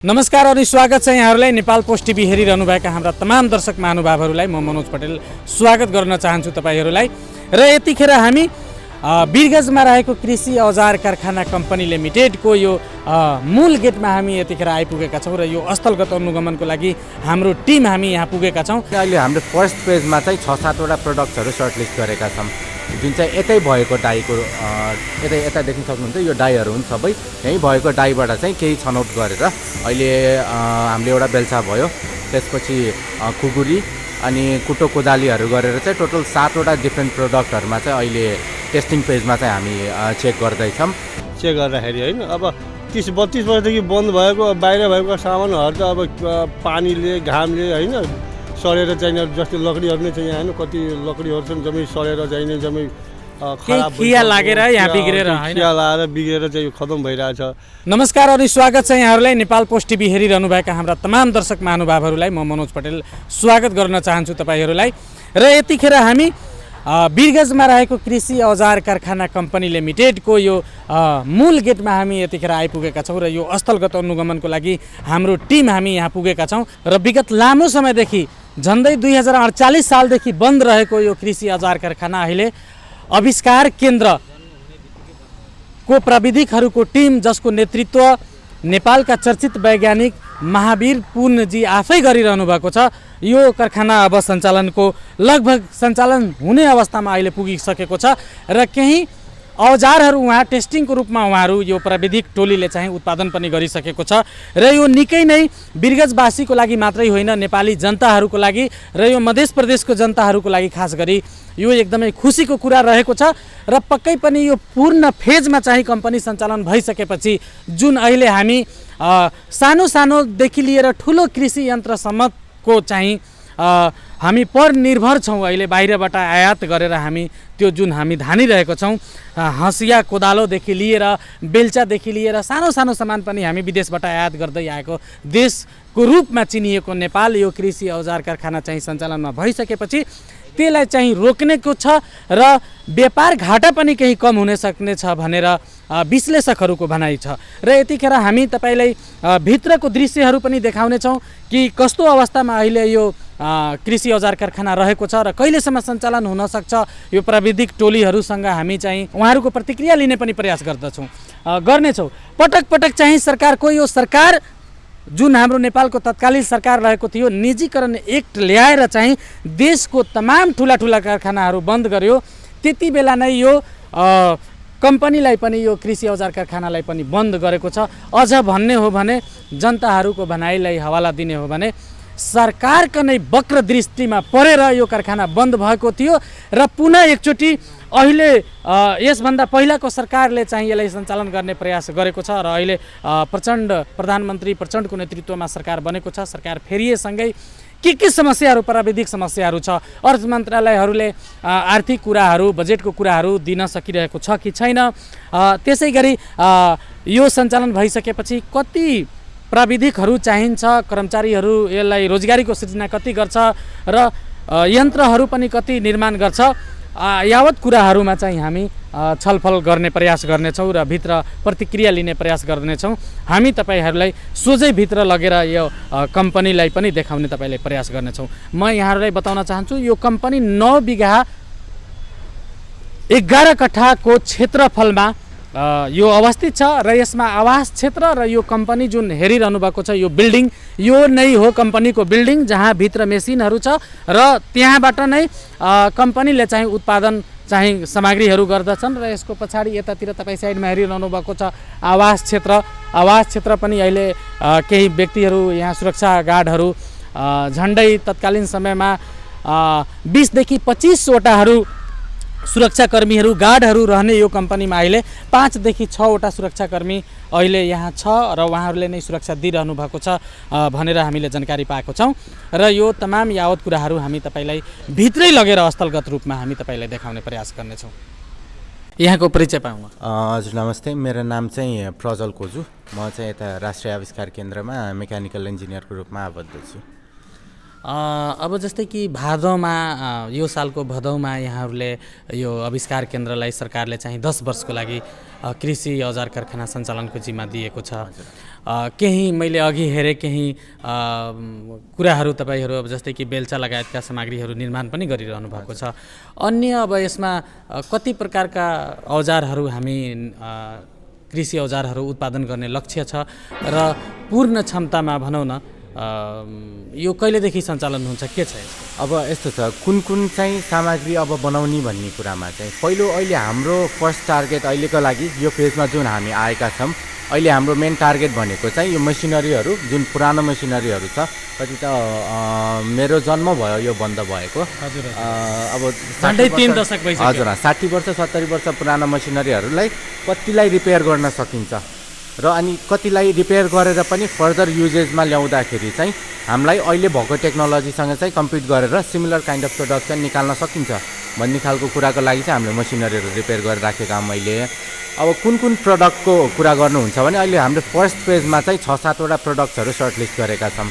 नमस्कार अनि स्वागत छ यहाँहरूलाई नेपाल पोस्ट टिभी हेरिरहनुभएका हाम्रा तमाम दर्शक महानुभावहरूलाई म मनोज पटेल स्वागत गर्न चाहन्छु तपाईहरूलाई। र यतिखेर हामी बिरगंजमा रहेको कृषि औजार कारखाना कम्पनी लिमिटेडको यो मूल गेटमा हामी यतिखेर आइपुगेका छौँ र यो स्थलगत अनुगमनको लागि हाम्रो टिम हामी यहाँ पुगेका छौँ। अहिले हाम्रो फर्स्ट पेजमा चाहिँ 6-7 वटा प्रडक्ट्सहरू सर्टलिस्ट गरेका छौँ, जुन चाहिँ एकै भएको डाईको यता देख्न सक्नुहुन्छ। यो डाईहरू हुन् सबै यहीँ भएको डाईबाट चाहिँ केही छनौट गरेर अहिले हामीले एउटा बेल्चा भयो, त्यसपछि खुकुरी अनि कुटो कोदालीहरू गरेर चाहिँ टोटल 7 वटा डिफ्रेन्ट प्रडक्टहरूमा चाहिँ अहिले टेस्टिङ पेजमा चाहिँ हामी चेक गर्दैछौँ। चेक गर्दाखेरि होइन अब 30-32 वर्षदेखि बन्द भएको बाहिर भएको सामानहरू त अब पानीले घामले होइन सडेर चाहिने, जस्तै लकडीहरू नै चाहिँ यहाँ होइन कति लकडीहरू छन् जम्मै सडेर चाहिने जम्मै खराब खिया लागेर यहाँ बिग्रेर खिया लागेर बिग्रेर चाहिँ खतम भइरहेछ। नमस्कार अनि स्वागत छ यहाँहरूलाई नेपाल पोस्ट टिभी हेरिरहनुभएका हाम्रा तमाम दर्शक महानुभावहरूलाई म मनोज पटेल स्वागत गर्न चाहन्छु तपाईहरूलाई। र यतिखेर हामी बिरगंजमा रहेको कृषि औजार कारखाना कम्पनी लिमिटेडको यो मूल गेटमा हामी यतिखेर आइपुगेका छौँ र यो स्थलगत अनुगमनको लागि हाम्रो टिम हामी यहाँ पुगेका छौँ। र विगत लामो समयदेखि झन्डै 2048 सालदेखि बन्द रहेको यो कृषि औजार कारखाना अहिले आविष्कार केन्द्रको प्राविधिकहरूको टिम, जसको नेतृत्व नेपालका चर्चित वैज्ञानिक महावीर पूर्णजी आफै गरिरहनु भएको छ, यो कारखाना अब लगभग सञ्चालन हुने अवस्थामा अहिले पुगिसकेको छ। र केही औजारहरू उहाँ टेस्टिङको रूपमा उहाँहरू यो प्राविधिक टोलीले चाहिँ उत्पादन पनि गरिसकेको छ। र यो निकै नै बिरगंजवासीको लागि मात्रै होइन, नेपाली जनताहरूको लागि र यो मध्य प्रदेशको जनताहरूको लागि खास गरी यो एकदमै खुसीको कुरा रहेको छ। र पक्कै पनि यो पूर्ण फेजमा चाहिँ कम्पनी सञ्चालन भइसकेपछि जुन अहिले हामी सानो सानोदेखि लिएर ठुलो कृषि यन्त्रसम्मको चाहिँ हामी परनिर्भर छौँ। अहिले बाहिरबाट आयात गरेर हामी त्यो जुन हामी धानिरहेको छौँ, हँसिया कोदालोदेखि लिएर बेल्चादेखि लिएर सानो सानो सामान पनि हामी विदेशबाट आयात गर्दै आएको देशको रूपमा चिनिएको नेपाल यो कृषि औजार कारखाना चाहिँ सञ्चालनमा भइसकेपछि त्यसलाई चाहिँ रोक्नेको छ र व्यापार घाटा पनि केही कम हुन सक्ने छ भनेर विश्लेषकहरूको भनाइ छ। र यतिखेर हामी तपाईलाई भित्रको दृश्यहरू पनि देखाउनेछौँ कि कस्तो अवस्थामा अहिले यो कृषि औजार कारखाना रहेको छ र कहिलेसम्म सञ्चालन हुन सक्छ। यो प्राविधिक टोलीहरूसँग हामी चाहिँ उहाँहरूको प्रतिक्रिया लिने पनि प्रयास गर्नेछौँ। पटक पटक चाहिँ सरकार जुन हाम्रो नेपालको तत्कालीन सरकार रहेको थियो, निजीकरण एक्ट ल्याएर चाहिँ देशको तमाम ठुला कारखानाहरू बन्द गर्यो। त्यति बेला नै यो कम्पनीलाई पनि यो कृषि औजार कारखानालाई पनि बन्द गरेको छ। अझ भन्ने हो भने जनताहरूको भनाइलाई हवाला दिने हो भने सरकारका नै वक्र दृष्टिमा परेर यो कारखाना बन्द भएको थियो र पुनः एकचोटि अहिले यसभन्दा पहिलाको सरकारले चाहिँ यसलाई सञ्चालन गर्ने प्रयास गरेको छ। र अहिले प्रधानमन्त्री प्रचण्डको नेतृत्वमा सरकार बनेको छ। सरकार फेरिएसँगै के समस्याहरू, प्राविधिक समस्याहरू छ, अर्थ मन्त्रालयहरूले आर्थिक कुराहरू, बजेटको कुराहरू दिन सकिरहेको छ कि छैन, त्यसै गरी यो सञ्चालन भइसकेपछि कति प्राविधिकहरू चाहिन्छ, कर्मचारीहरू यसलाई रोजगारीको सृजना कति गर्छ र यन्त्रहरू पनि कति निर्माण गर्छ, यावत कुराहरूमा चाहिँ हामी छलफल गर्ने प्रयास गर्नेछौँ र भित्र प्रतिक्रिया लिने प्रयास गर्नेछौँ। हामी तपाईहरूलाई सोझै भित्र लगेर यो कम्पनीलाई पनि देखाउने तपाईँले प्रयास गर्नेछौँ। म यहाँहरूलाई बताउन चाहन्छु यो कम्पनी 9 बिघा 11 कट्ठाको क्षेत्रफलमा यो अवस्थित छ र यसमा आवास क्षेत्र र यो कम्पनी जुन हेरिरहनु भएको छ यो बिल्डिङ, यो नै हो कम्पनीको बिल्डिङ, जहाँ भित्र मेसिनहरू छ र त्यहाँबाट नै कम्पनीले चाहिँ उत्पादन चाहिँ सामग्रीहरू गर्दछन्। र यसको पछाडि यतातिर तपाईँ साइडमा हेरिरहनु भएको छ आवास क्षेत्र पनि अहिले केही व्यक्तिहरू यहाँ सुरक्षा गार्डहरू झन्डै तत्कालीन समयमा 20 देखि 25 वटाहरू सुरक्षाकर्मीहरू गार्डहरू रहने यो कम्पनीमा अहिले 5 देखि 6 वटा सुरक्षाकर्मी अहिले यहाँ छ र उहाँहरूले नै सुरक्षा दिइरहनु भएको छ भनेर हामीले जानकारी पाएको छौँ। र यो तमाम यावत कुराहरू हामी तपाईँलाई भित्रै लगेर स्थलगत रूपमा हामी तपाईँलाई देखाउने प्रयास गर्नेछौँ। यहाँको परिचय पाऊँ? हजुर नमस्ते, मेरो नाम चाहिँ प्रज्वल कोजु। म चाहिँ यता राष्ट्रिय आविष्कार केन्द्रमा मेकानिकल इन्जिनियरको रूपमा आबद्ध छु। अब जस्तै कि भादौमा यो सालको भदौमा यहाँहरूले यो आविष्कार केन्द्रलाई सरकारले चाहिँ 10 वर्षको लागि कृषि औजार कारखाना सञ्चालनको जिम्मा दिएको छ। केही मैले अघि हेरेँ केही कुराहरू तपाईँहरू अब जस्तै कि बेल्चा लगायतका सामग्रीहरू निर्माण पनि गरिरहनु भएको छ। अन्य अब यसमा कति प्रकारका औजारहरू हामी कृषि औजारहरू उत्पादन गर्ने लक्ष्य छ र पूर्ण क्षमतामा भनौँ न यो कहिलेदेखि सञ्चालन हुन्छ, के छ यसको? अब यस्तो छ, कुन चाहिँ सामग्री अब बनाउने भन्ने कुरामा चाहिँ पहिलो अहिले हाम्रो फर्स्ट टार्गेट अहिलेको लागि यो फेजमा जुन हामी आएका छौँ, अहिले हाम्रो मेन टार्गेट भनेको चाहिँ यो मसिनरीहरू जुन पुरानो मसिनरीहरू छ, कति त मेरो जन्म भयो यो बन्द भएको, अब 3 दशक भइसक्यो। हजुर 60 वर्ष 70 वर्ष पुरानो मसिनरीहरूलाई कतिलाई रिपेयर गर्न सकिन्छ र अनि कतिलाई रिपेयर गरेर पनि फर्दर युजेजमा ल्याउँदाखेरि चाहिँ हामीलाई अहिले भएको टेक्नोलोजीसँग चाहिँ कम्पिट गरेर सिमिलर काइन्ड अफ प्रडक्ट चाहिँ निकाल्न सकिन्छ भन्ने खालको कुराको लागि चाहिँ हामीले मसिनरीहरू रिपेयर गरेर राखेका हौँ अहिले। अब कुन प्रडक्टको कुरा गर्नुहुन्छ भने अहिले हाम्रो फर्स्ट फेजमा चाहिँ 6-7 वटा प्रडक्ट्सहरू सर्टलिस्ट गरेका छौँ,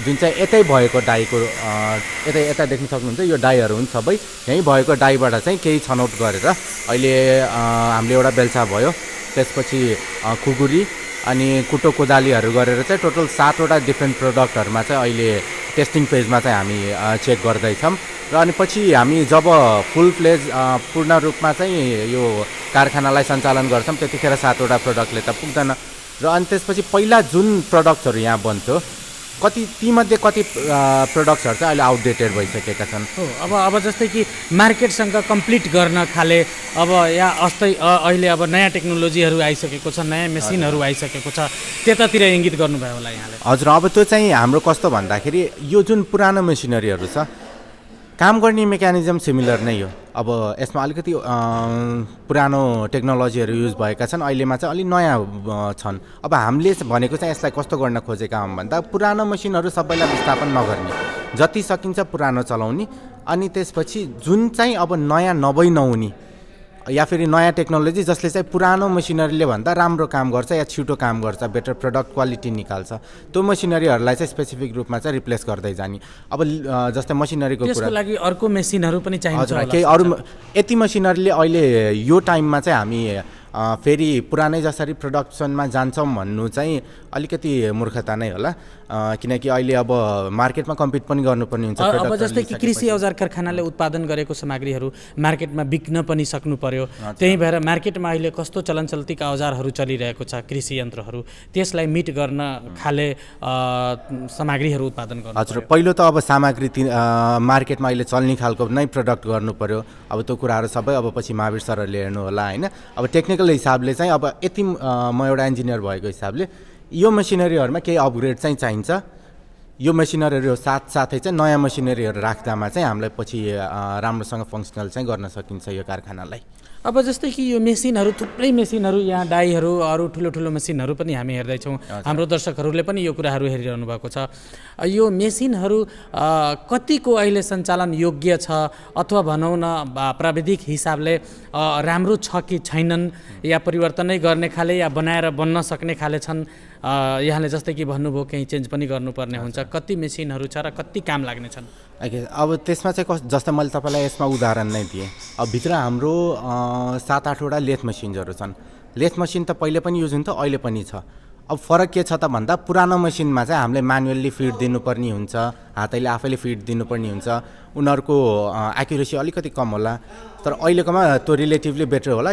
जुन चाहिँ यतै भएको डाईको यता देख्न सक्नुहुन्छ, यो डाईहरू हुन् सबै यहीँ भएको डाईबाट चाहिँ केही छनौट गरेर अहिले हामीले एउटा बेल्चा भयो, त्यसपछि खुकुरी अनि कुटो कोदालीहरू गरेर चाहिँ टोटल 7 वटा डिफ्रेन्ट प्रडक्टहरूमा चाहिँ अहिले टेस्टिङ फेजमा चाहिँ हामी चेक गर्दैछौँ र अनि पछि हामी जब फुल फ्लेज पूर्ण रूपमा चाहिँ यो कारखानालाई सञ्चालन गर्छौँ त्यतिखेर 7 वटा प्रडक्टले त पुग्दैन र अनि त्यसपछि पहिला जुन प्रडक्ट्सहरू यहाँ बन्थ्यो तीमध्ये कति प्रडक्ट्सहरू चाहिँ अहिले आउटडेटेड भइसकेका छन्। अब जस्तै कि मार्केटसँग कम्प्लिट गर्न थाले, अब यहाँ अहिले अब नयाँ टेक्नोलोजीहरू आइसकेको छ, नयाँ मेसिनहरू आइसकेको छ, त्यतातिर इङ्गित गर्नुभयो होला यहाँले? हजुर, अब त्यो चाहिँ हाम्रो कस्तो भन्दाखेरि यो जुन पुरानो मेसिनरीहरू छ काम गर्ने मेकानिजम सिमिलर नै हो। अब यसमा अलिकति पुरानो टेक्नोलोजीहरू युज भएका छन्, अहिलेमा चाहिँ अलिक नयाँ छन्। अब हामीले भनेको चाहिँ यसलाई कस्तो गर्न खोजेका हौँ भन्दा पुरानो मसिनहरू सबैलाई विस्थापन नगर्ने, जति सकिन्छ पुरानो चलाउने, अनि त्यसपछि जुन चाहिँ अब नयाँ नहुने या फेरि नयाँ टेक्नोलोजी जसले चाहिँ पुरानो मसिनरीले भन्दा राम्रो काम गर्छ या छिटो काम गर्छ, बेटर प्रडक्ट क्वालिटी निकाल्छ, त्यो मसिनरीहरूलाई चाहिँ स्पेसिफिक रूपमा चाहिँ रिप्लेस गर्दै जाने। अब जस्तै मसिनरीको कुरा, त्यसको लागि अर्को मेसिनहरू पनि चाहिन्छ होला? केही अरू यति मसिनरीले अहिले यो टाइममा चाहिँ हामी फेरि पुरानै जसरी प्रोडक्सनमा जान्छौँ भन्नु चाहिँ अलिकति मूर्खता नै होला, किनकि अहिले अब मार्केटमा कम्पिट पनि गर्नुपर्ने हुन्छ। अब जस्तै कि कृषि औजार कारखानाले उत्पादन गरेको सामग्रीहरू मार्केटमा बिक्न पनि सक्नु पर्यो, त्यही भएर मार्केटमा अहिले कस्तो चलनचल्तीका औजारहरू चलिरहेको छ, कृषि यन्त्रहरू, त्यसलाई मिट गर्न खाले सामग्रीहरू उत्पादन गर्नु? हजुर, पहिलो त अब सामग्री मार्केटमा अहिले चल्ने खालको नै प्रडक्ट गर्नु पर्यो। अब त्यो कुराहरू सबै अब पछि महावीर सरहरूले हेर्नु होला होइन। अब टेक्निकल हिसाबले चाहिँ अब यति म एउटा इन्जिनियर भएको हिसाबले यो मसिनरीहरूमा केही अपग्रेड चाहिँ चाहिन्छ। यो मसिनरीहरू साथसाथै चाहिँ नयाँ मसिनरीहरू राख्दामा चाहिँ हामीलाई पछि राम्रोसँग फङ्सनल चाहिँ गर्न सकिन्छ यो कारखानालाई। अब जस्तै कि यो मेसिनहरू, थुप्रै मेसिनहरू, यहाँ डाईहरू, अरू ठुलो मेसिनहरू पनि हामी हेर्दैछौँ, हाम्रो दर्शकहरूले पनि यो कुराहरू हेरिरहनु भएको छ। यो मेसिनहरू कतिको अहिले सञ्चालन योग्य छ, अथवा भनौँ न प्राविधिक हिसाबले राम्रो छ कि छैनन्, या परिवर्तनै गर्ने खाले या बनाएर बन्न सक्ने खाले छन्? यहाँले जस्तै कि भन्नुभयो केही चेन्ज पनि गर्नुपर्ने हुन्छ, कति मेसिनहरू छ र कति काम लाग्ने छन्? अब त्यसमा चाहिँ जस्तै मैले तपाईँलाई यसमा उदाहरण नै दिएँ, अब भित्र हाम्रो 7-8 वटा लेथ मसिनहरू छन्। लेथ मसिन त पहिले पनि युज हुन्थ्यो, अहिले पनि छ। अब फरक के छ त भन्दा पुरानो मसिनमा चाहिँ हामीले म्यानुअल्ली फिड दिनुपर्ने हुन्छ, हातैले आफैले फिड दिनुपर्ने हुन्छ, उनीहरूको एक्युरेसी अलिकति कम होला, तर अहिलेकोमा त्यो रिलेटिभली बेटर होला।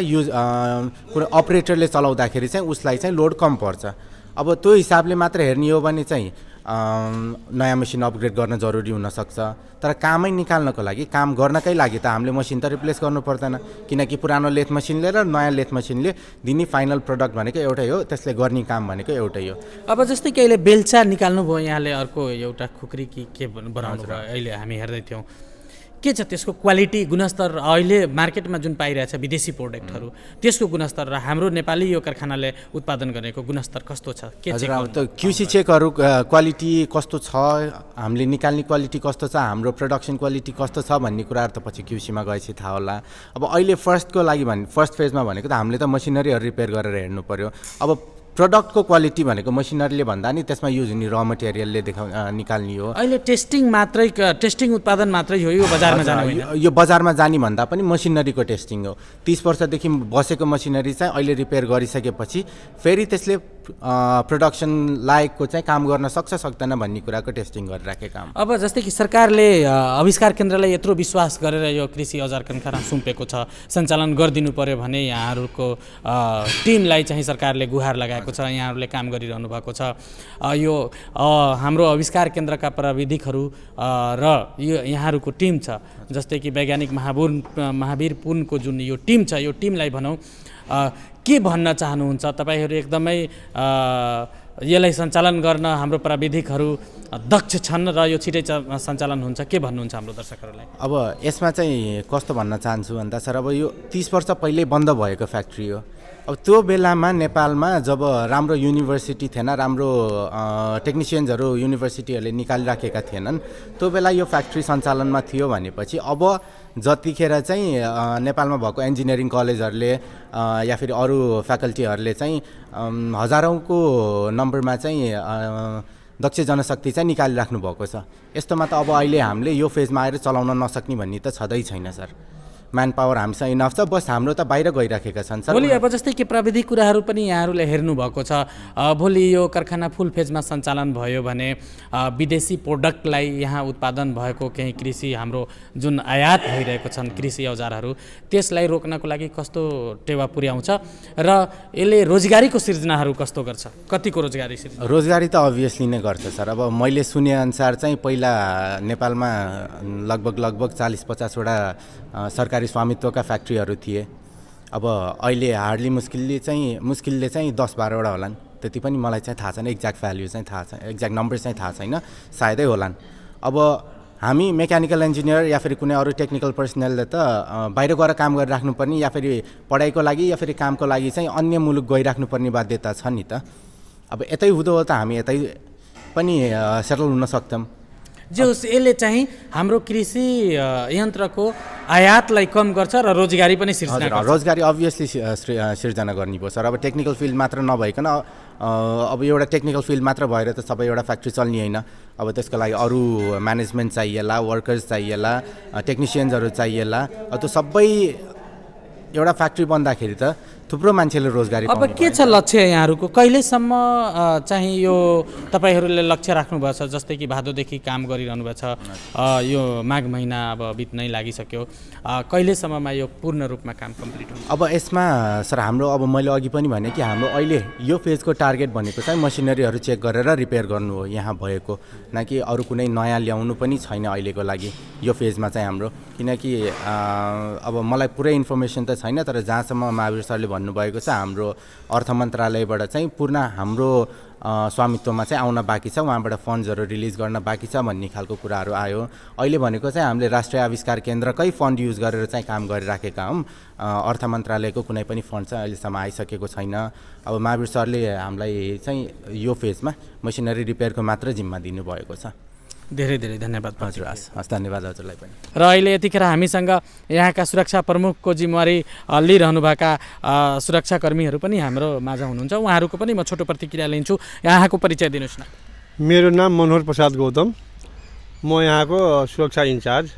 कुनै अपरेटरले चलाउँदाखेरि चाहिँ उसलाई चाहिँ लोड कम पर्छ। अब त्यो हिसाबले मात्र हेर्ने हो भने चाहिँ नयाँ मसिन अपग्रेड गर्न जरुरी हुनसक्छ, तर कामै निकाल्नको लागि, काम गर्नकै लागि त हामीले मसिन त रिप्लेस गर्नु पर्दैन, किनकि पुरानो लेथ मसिनले र नयाँ लेथ मसिनले दिने फाइनल प्रडक्ट भनेको एउटै हो, त्यसले गर्ने काम भनेको एउटै हो। अब जस्तै कि अहिले बेल्चा निकाल्नु भयो यहाँले, अर्को एउटा खुकुरी के बनाउनु भयो, अहिले हामी हेर्दै थियौँ, के छ त्यसको क्वालिटी, गुणस्तर? अहिले मार्केटमा जुन पाइरहेछ विदेशी प्रोडक्टहरू, त्यसको गुणस्तर र हाम्रो नेपाली यो कारखानाले उत्पादन गरेको गुणस्तर कस्तो छ? के हजुर, अब त क्युसी चेकहरू क्वालिटी कस्तो छ, हामीले निकाल्ने क्वालिटी कस्तो छ, हाम्रो प्रोडक्सन क्वालिटी कस्तो छ भन्ने कुराहरू त पछि क्युसीमा गएपछि थाहा होला। अब अहिले फर्स्ट फेजमा भनेको त हामीले त मसिनरीहरू रिपेयर गरेर हेर्नु पर्यो। अब प्रडक्टको क्वालिटी भनेको मसिनरीले भन्दा नि त्यसमा युज हुने र मटेरियलले निकाल्ने हो। अहिले टेस्टिङ उत्पादन मात्रै हो, यो बजारमा जाने होइन। यो बजारमा जाने भन्दा पनि मसिनरीको टेस्टिङ हो। 30 वर्षदेखि बसेको मसिनरी चाहिँ अहिले रिपेयर गरिसकेपछि फेरि त्यसले प्रोडक्सन लायकको चाहिँ काम गर्न सक्छ सक्दैन भन्ने कुराको टेस्टिङ गरिराखेको काम। अब जस्तै कि सरकारले आविष्कार केन्द्रलाई यत्रो विश्वास गरेर यो कृषि औजार कारखाना सुम्पेको छ, सञ्चालन गरिदिनु पर्यो भने यहाँहरूको टिमलाई चाहिँ सरकारले गुहार लगाएको छ, यहाँहरूले काम गरिरहनु भएको छ। यो हाम्रो आविष्कार केन्द्रका प्राविधिकहरू र यो यहाँहरूको टिम छ, जस्तै कि वैज्ञानिक महावीर पुनको जुन यो टिम छ, यो टिमलाई भनौँ के भन्न चाहनुहुन्छ तपाईँहरू? एकदमै यसलाई सञ्चालन गर्न हाम्रो प्राविधिकहरू दक्ष छन् र यो छिटै सञ्चालन हुन्छ, के भन्नुहुन्छ हाम्रो दर्शकहरूलाई? अब यसमा चाहिँ कस्तो भन्न चाहन्छु भन्दा सर, अब यो 30 वर्ष पहिल्यै बन्द भएको फ्याक्ट्री हो। अब त्यो बेलामा नेपालमा जब राम्रो युनिभर्सिटी थिएन, राम्रो टेक्निसियन्सहरू युनिभर्सिटीहरूले निकालिराखेका थिएनन्, त्यो बेला यो फ्याक्ट्री सञ्चालनमा थियो भनेपछि अब जतिखेर चाहिँ नेपालमा भएको इन्जिनियरिङ कलेजहरूले या फेरि अरू फ्याकल्टीहरूले चाहिँ हजारौँको नम्बरमा चाहिँ दक्ष जनशक्ति चाहिँ निकालिराख्नु भएको छ। यस्तोमा त अब अहिले हामीले यो फेजमा आएर चलाउन नसक्ने भन्ने त छँदै छैन सर। म्यान पावर हामीसँग इनफ छ, बस हाम्रो त बाहिर गइराखेका छन् सर। भोलि अब जस्तै कि प्राविधिक कुराहरू पनि यहाँहरूले हेर्नु भएको छ, भोलि यो कारखाना फुल फेजमा सञ्चालन भयो भने विदेशी प्रोडक्टलाई यहाँ उत्पादन भएको केही कृषि हाम्रो जुन आयात भइरहेको छन् कृषि औजारहरू, त्यसलाई रोक्नको लागि कस्तो टेवा पुर्याउँछ र यसले रोजगारीको सिर्जनाहरू कस्तो गर्छ? कतिको रोजगारी सिर्जना? रोजगारी त अभियसली नै गर्छ सर। अब मैले सुनेअनुसार चाहिँ पहिला नेपालमा लगभग 40-50 वटा सरकारी स्वामित्वका फ्याक्ट्रीहरू थिए। अब अहिले हार्डली मुस्किलले चाहिँ 10-12 वटा होलान्, त्यति पनि मलाई चाहिँ थाहा छैन, एक्ज्याक्ट भ्याल्यु चाहिँ थाहा छैन, एक्ज्याक्ट नम्बर चाहिँ थाहा छैन, सायदै होलान्। अब हामी मेकानिकल इन्जिनियर या फेरि कुनै अरू टेक्निकल पर्सनलले त बाहिर गएर काम गरिराख्नुपर्ने या फेरि पढाइको लागि या फेरि कामको लागि चाहिँ अन्य मुलुक गइराख्नुपर्ने बाध्यता छ नि त। अब यतै हुँदो हो त हामी यतै पनि सेटल हुन सक्छौँ। जो यसले चाहिँ हाम्रो कृषि यन्त्रको आयातलाई कम गर्छ र रोजगारी पनि सिर्जना गर्छ। रोजगारी अभियसली सिर्जना गर्ने भयो सर। अब टेक्निकल फिल्ड मात्र नभइकन अब एउटा टेक्निकल फिल्ड मात्र भएर त सबै एउटा फ्याक्ट्री चल्ने होइन। अब त्यसको लागि अरू म्यानेजमेन्ट चाहिएला, वर्कर्स चाहिएला, टेक्निसियन्सहरू चाहिएला। त्यो सबै एउटा फ्याक्ट्री बन्दाखेरि त थुप्रो मान्छेले रोजगारी पाउने। अब के छ लक्ष्य यहाँहरूको? कहिलेसम्म चाहिँ यो तपाईँहरूले लक्ष्य राख्नुभएको छ? जस्तै कि भादोदेखि काम गरिरहनु भएको छ, यो माघ महिना अब बित्नै लागिसक्यो, कहिलेसम्ममा यो पूर्ण रूपमा काम कम्प्लिट हुन्छ? अब यसमा सर हाम्रो अब मैले अघि पनि भने कि हाम्रो अहिले यो फेजको टार्गेट भनेको चाहिँ मसिनरीहरू चेक गरेर रिपेयर गर्नु हो यहाँ भएको, न कि अरू कुनै नयाँ ल्याउनु पनि छैन अहिलेको लागि यो फेजमा चाहिँ हाम्रो। किनकि अब मलाई पुरै इन्फर्मेसन त छैन, तर जहाँसम्म महावीर सरले भन्नुभएको छ हाम्रो अर्थ मन्त्रालयबाट चाहिँ पूर्ण हाम्रो स्वामित्वमा चाहिँ आउन बाँकी छ, उहाँबाट फन्ड्सहरू रिलिज गर्न बाँकी छ भन्ने खालको कुराहरू आयो। अहिले भनेको चाहिँ हामीले राष्ट्रिय आविष्कार केन्द्रकै फन्ड युज गरेर चाहिँ काम गरिराखेका हौँ। अर्थ मन्त्रालयको कुनै पनि फन्ड चाहिँ अहिलेसम्म आइसकेको छैन। अब महावीर सरले हामीलाई चाहिँ यो फेजमा मसिनरी रिपेयरको मात्र जिम्मा दिनुभएको छ। धेरै धेरै धन्यवाद। हजुर, हस्, धन्यवाद हजुरलाई पनि। र अहिले यतिखेर हामीसँग यहाँका सुरक्षा प्रमुखको जिम्मेवारी लिइरहनुभएका सुरक्षाकर्मीहरू पनि हाम्रो माझ हुनुहुन्छ, उहाँहरूको पनि म छोटो प्रतिक्रिया लिन्छु। यहाँको परिचय दिनुहोस् न। मेरो नाम मनोहर प्रसाद गौतम, म यहाँको सुरक्षा इन्चार्ज।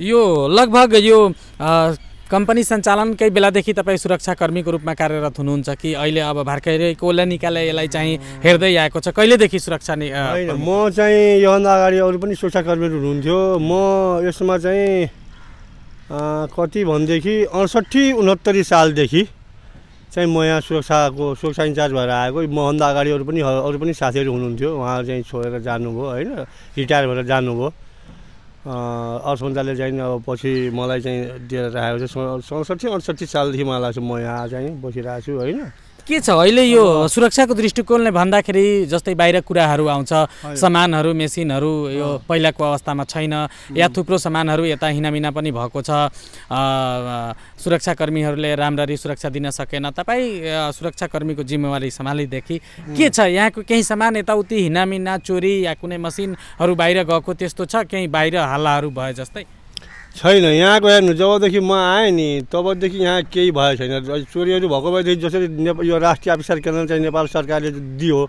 यो लगभग यो कम्पनी सञ्चालनकै बेलादेखि तपाईँ सुरक्षाकर्मीको रूपमा कार्यरत हुनुहुन्छ कि अहिले अब भर्खरै कसले निकाले यसलाई चाहिँ हेर्दै आएको छ? कहिलेदेखि सुरक्षा होइन, म चाहिँ योभन्दा अगाडि अरू पनि सुरक्षाकर्मीहरू हुनुहुन्थ्यो। म यसमा चाहिँ कति भनेदेखि 68-69 सालदेखि चाहिँ म यहाँ सुरक्षा इन्चार्ज भएर आएको। मभन्दा अगाडि अरू पनि साथीहरू हुनुहुन्थ्यो, उहाँ चाहिँ छोडेर जानुभयो होइन, रिटायर भएर जानुभयो। अर्थ मन्त्रालयले चाहिँ अब पछि मलाई चाहिँ दिएर राखेको छ। 67-68 सालदेखि मलाई लाग्छ म यहाँ चाहिँ बसिरहेको छु होइन। के छ अहिले यो सुरक्षाको दृष्टिकोणले भन्दाखेरि जस्तै बाहिर कुराहरू आउँछ, सामानहरू मेसिनहरू यो पहिलाको अवस्थामा छैन, या थुप्रो सामानहरू यता हिनामिना पनि भएको छ, सुरक्षाकर्मीहरूले राम्ररी सुरक्षा दिन सकेन। तपाईँ सुरक्षाकर्मीको जिम्मेवारी सम्हालेदेखि के छ? यहाँको केही सामान यताउति हिनामिना, चोरी या कुनै मसिनहरू बाहिर गएको त्यस्तो छ? केही बाहिर हल्लाहरू भयो जस्तै? छैन। यहाँको हेर्नु, जबदेखि म आएँ नि तबदेखि यहाँ केही भएको छैन। चोरीहरू भएको भएदेखि जसरी यो राष्ट्रिय आविष्कार केन्द्र चाहिँ नेपाल सरकारले दियो,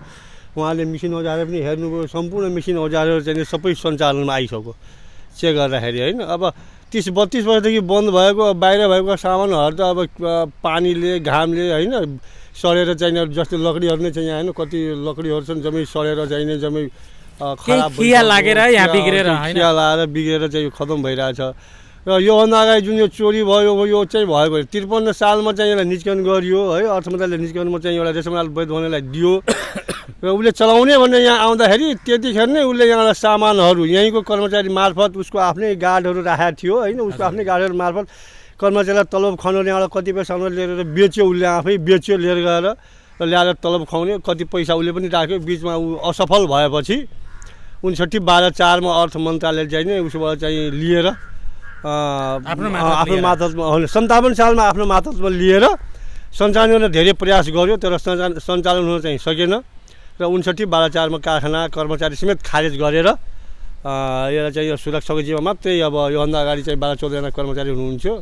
उहाँले मिसिन औजारहरू पनि हेर्नुभयो, सम्पूर्ण मिसिन औजारहरू चाहिँ सबै सञ्चालनमा आइसक्यो चेक गर्दाखेरि होइन। अब 30-32 वर्षदेखि बन्द भएको बाहिर भएको सामानहरू त अब पानीले घामले होइन सडेर चाहिँ जस्तो लकडीहरू नै चाहिँ यहाँ होइन कति लकडीहरू छन् जम्मै सडेर चाहिँ जम्मै खराब खिया लागेर यहाँ बिग्रेर होइन, खिया लागेर बिग्रेर चाहिँ खतम भइरहेछ। र योभन्दा अगाडि जुन यो चोरी भयो यो चाहिँ भएको 53 सालमा चाहिँ यसलाई निस्कन गरियो है, अर्थ मन्त्रालयले निस्कनमा चाहिँ एउटा रेशमलाल वैद्यलाई दियो र उसले चलाउने भन्ने यहाँ आउँदाखेरि त्यतिखेर नै उसले यहाँबाट सामानहरू यहीँको कर्मचारी मार्फत उसको आफ्नै गार्डहरू राखेको थियो होइन, उसको आफ्नै गार्डहरू मार्फत कर्मचारीलाई तलब खुवाउने यहाँबाट कतिपय सामान लिएर बेच्यो, उसले आफै बेच्यो लिएर गएर र ल्याएर तलब खुवाउने कति पैसा उसले पनि राख्यो। बिचमा ऊ असफल भएपछि 59-12-4 अर्थ मन्त्रालयले चाहिँ नै उसबाट चाहिँ लिएर आफ्नो मातहतमा 57 सालमा आफ्नो मातहतमा लिएर सञ्चालन गर्न धेरै प्रयास गर्यो, तर सञ्चालन हुन चाहिँ सकेन र 59-12-4 कारखाना कर्मचारी समेत खारेज गरेर यसलाई चाहिँ यो सुरक्षाको जिम्मा मात्रै अब योभन्दा अगाडि चाहिँ 12-14 जना कर्मचारी हुनुहुन्थ्यो।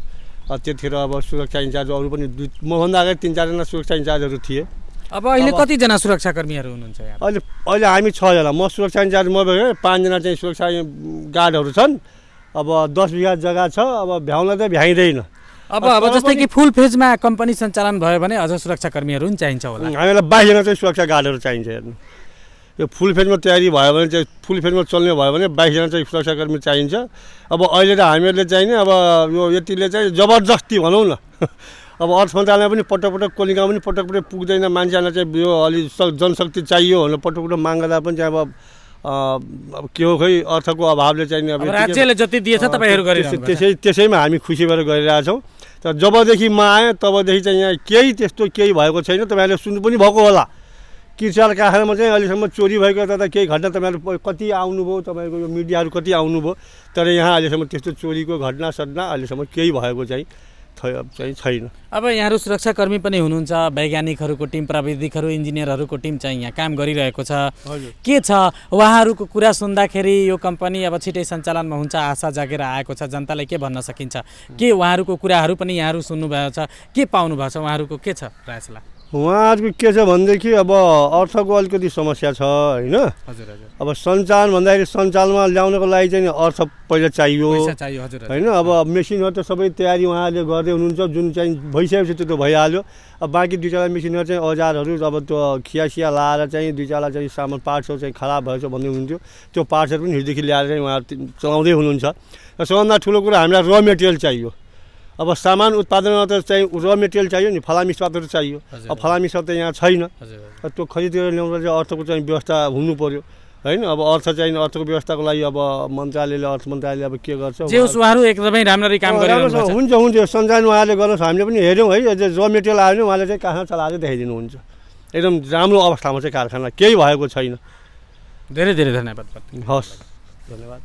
त्यतिखेर अब सुरक्षा इन्चार्ज अरू पनि मभन्दा अगाडि 3-4 जना सुरक्षा इन्चार्जहरू थिए। अब अहिले कतिजना सुरक्षाकर्मीहरू हुनुहुन्छ यहाँ? अहिले हामी 6 जना, म सुरक्षा इन्चार्ज म भएँ, 5 जना चाहिँ सुरक्षा गार्डहरू छन्। अब 10 बिघा जग्गा छ, अब भ्याउन त भ्याइँदैन। अब जस्तै कि फुल फेजमा कम्पनी सञ्चालन भयो भने अझ सुरक्षाकर्मीहरू पनि चाहिन्छ होला? हामीलाई 22 जना चाहिँ सुरक्षा गार्डहरू चाहिन्छ। हेर्नु, यो फुल फेजमा तयारी भयो भने चाहिँ फुल फेजमा चल्ने भयो भने 22 जना चाहिँ सुरक्षाकर्मी चाहिन्छ। अब अहिले त हामीहरूले चाहिँ नि अब यो यतिले चाहिँ जबरजस्ती भनौँ न, अब अर्थ मन्त्रालयमा पनि पटक कोलिगाउँ पनि पटक पुग्दैन, मान्छेहरूलाई चाहिँ यो अलि जनशक्ति चाहियो भनेर पटक माग्दा पनि चाहिँ अब के हो खै अर्थको अभावले चाहिँ अब राज्यले जति दिएछ तपाईँहरू गरिरहनु त्यसैमा हामी खुसी भएर गरिरहेछौँ। तर जबदेखि म आएँ तबदेखि चाहिँ यहाँ केही त्यस्तो केही भएको छैन। तपाईँहरूले सुन्नु पनि भएको होला, किर्चाल कारखानामा चाहिँ अहिलेसम्म चोरी भएको त केही घटना तपाईँहरू कति आउनुभयो, तपाईँको यो मिडियाहरू कति आउनुभयो, तर यहाँ अहिलेसम्म त्यस्तो चोरीको घटना सटना अहिलेसम्म केही भएको चाहिँ छैन। अब यहाँहरू सुरक्षाकर्मी पनि हुनुहुन्छ, वैज्ञानिकहरूको टिम, प्राविधिकहरू, इन्जिनियरहरूको टिम चाहिँ यहाँ काम गरिरहेको छ। के छ उहाँहरूको कुरा सुन्दाखेरि यो कम्पनी अब छिटै सञ्चालनमा हुन्छ आशा जागेर आएको छ, जनतालाई के भन्न सकिन्छ? के उहाँहरूको कुराहरू पनि यहाँहरू सुन्नुभएको छ, के पाउनु भएको छ, उहाँहरूको के छ फैसला? उहाँहरूको के छ भनेदेखि अब अर्थको अलिकति समस्या छ होइन। अब सञ्चालन भन्दाखेरि सञ्चालनमा ल्याउनको लागि चाहिँ अर्थ पहिला चाहियो होइन। अब मेसिनहरू त सबै तयारी उहाँहरूले गर्दै हुनुहुन्छ, जुन चाहिँ भइसकेपछि त्यो त भइहाल्यो। अब बाँकी 2-4 मेसिनहरू चाहिँ औजारहरू अब त्यो खियासिया लाएर चाहिँ 2-4 चाहिँ सामान पार्ट्सहरू चाहिँ खराब भएछ भन्दै हुनुहुन्थ्यो, त्यो पार्ट्सहरू पनि हिजोदेखि ल्याएर चाहिँ उहाँहरू चलाउँदै हुनुहुन्छ। र सबभन्दा ठुलो कुरा हामीलाई र मेटेरियल चाहियो। अब सामान उत्पादनमा त चाहिँ र मेटेरियल चाहियो नि, फलाम इस्पातहरू चाहियो। अब फलाम इस्पात त यहाँ छैन, त्यो खरिदेर ल्याउँदा चाहिँ अर्थको चाहिँ व्यवस्था हुनु पर्यो होइन। अब अर्थ चाहिँ अर्थको व्यवस्थाको लागि अब मन्त्रालयले अर्थ मन्त्रालयले अब के गर्छ, जे होस् उहाँहरू एकदमै राम्ररी काम गरिरहनु भएको छ। हुन्छ सञ्चालन उहाँले गर्नुहोस्, हामीले पनि हेऱ्यौँ है। र मेटेरियल आयो भने उहाँले चाहिँ कारखाना चलाएर देखाइदिनुहुन्छ। एकदम राम्रो अवस्थामा चाहिँ कारखाना, केही भएको छैन। धेरै धेरै धन्यवाद। हस्, धन्यवाद।